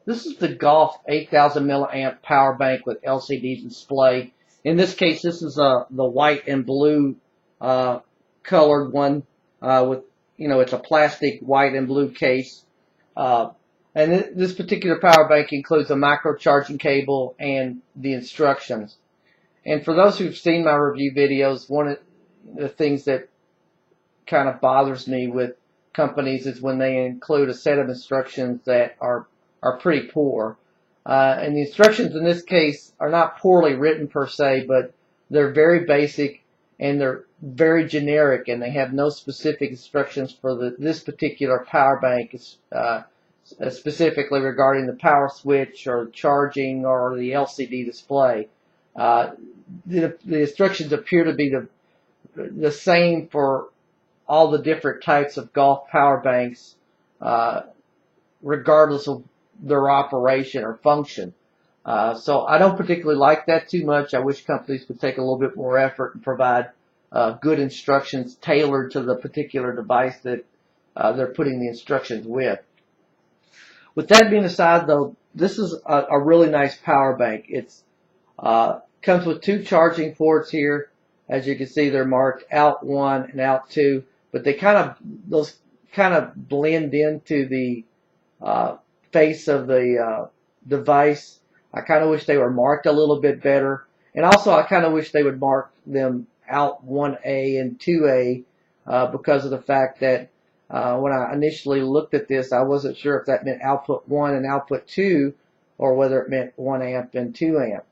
This is the Golf 8,000 milliamp power bank with LCD display. In this case, this is the white and blue uh, colored one with, it's a plastic white and blue case. Uh, and this particular power bank includes a micro charging cable and the instructions. And for those who've seen my review videos, one of the things that kind of bothers me with companies is when they include a set of instructions that are pretty poor. And the instructions in this case are not poorly written per se, but they're very basic and they're very generic, and they have no specific instructions for this particular power bank, specifically regarding the power switch or charging or the LCD display. The instructions appear to be the same for all the different types of golf power banks, regardless of their operation or function. So I don't particularly like that too much. I wish companies would take a little bit more effort and provide good instructions tailored to the particular device that they're putting the instructions with. With that being aside, though, this is a really nice power bank. It's comes with two charging ports here. As you can see, they're marked out 1 and out 2, but those kind of blend into the face of the device. I kind of wish they were marked a little bit better, and also I kind of wish they would mark them out 1A and 2A because of the fact that when I initially looked at this, I wasn't sure if that meant output 1 and output 2, or whether it meant 1 amp and 2 amp.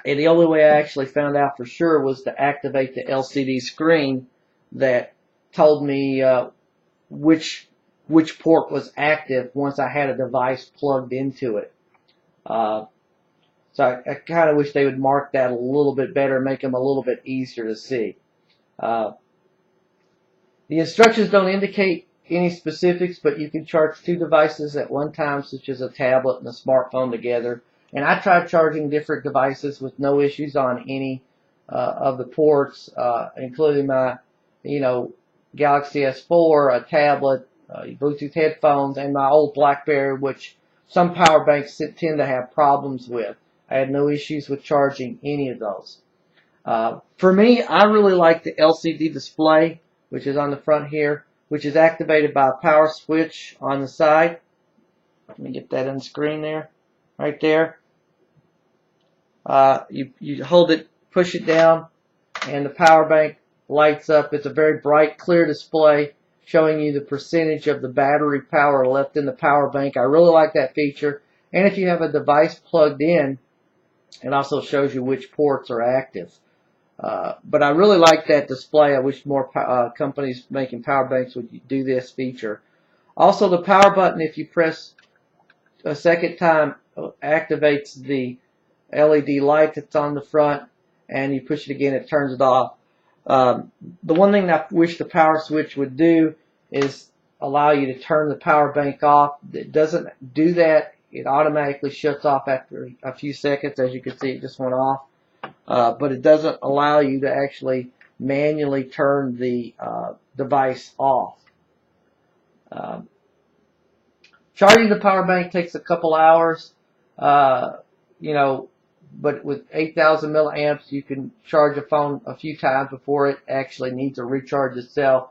And the only way I actually found out for sure was to activate the LCD screen that told me which port was active once I had a device plugged into it. So I kind of wish they would mark that a little bit better, make them a little bit easier to see. The instructions don't indicate any specifics, but you can charge two devices at one time, such as a tablet and a smartphone together. And I tried charging different devices with no issues on any of the ports, including my, Galaxy S4, a tablet, Bluetooth headphones, and my old BlackBerry, which some power banks tend to have problems with. I had no issues with charging any of those. For me, I really like the LCD display, which is on the front here, which is activated by a power switch on the side. Let me get that on the screen there, right there. You hold it, push it down, and the power bank lights up. It's a very bright, clear display showing you the percentage of the battery power left in the power bank. I really like that feature. And if you have a device plugged in, it also shows you which ports are active. But I really like that display. I wish more companies making power banks would do this feature. Also, the power button, if you press a second time, activates the LED light that's on the front, and you push it again, it turns it off. The one thing that I wish the power switch would do is allow you to turn the power bank off. It doesn't do that. It automatically shuts off after a few seconds. As you can see, it just went off. But it doesn't allow you to actually manually turn the device off. Charging the power bank takes a couple hours, but with 8,000 milliamps, you can charge a phone a few times before it actually needs to recharge itself.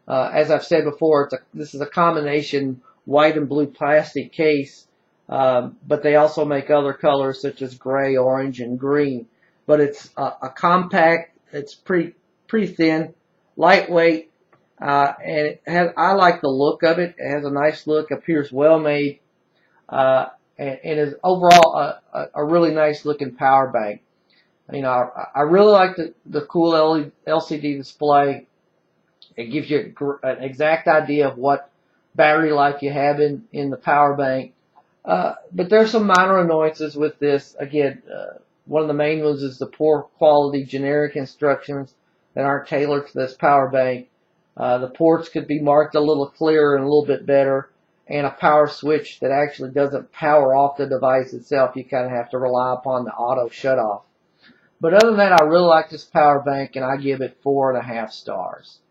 As I've said before, this is a combination white and blue plastic case, but they also make other colors such as gray, orange, and green. But it's a compact. It's pretty thin, lightweight, and I like the look of it. It has a nice look, appears well made, and is overall a really nice looking power bank. I really like the cool LCD display. It gives you an exact idea of what battery life you have in the power bank. But there's some minor annoyances with this. Again, one of the main ones is the poor quality generic instructions that aren't tailored to this power bank. The ports could be marked a little clearer and a little bit better, and a power switch that actually doesn't power off the device itself. You kind of have to rely upon the auto shut off. But other than that, I really like this power bank, and I give it 4.5 stars.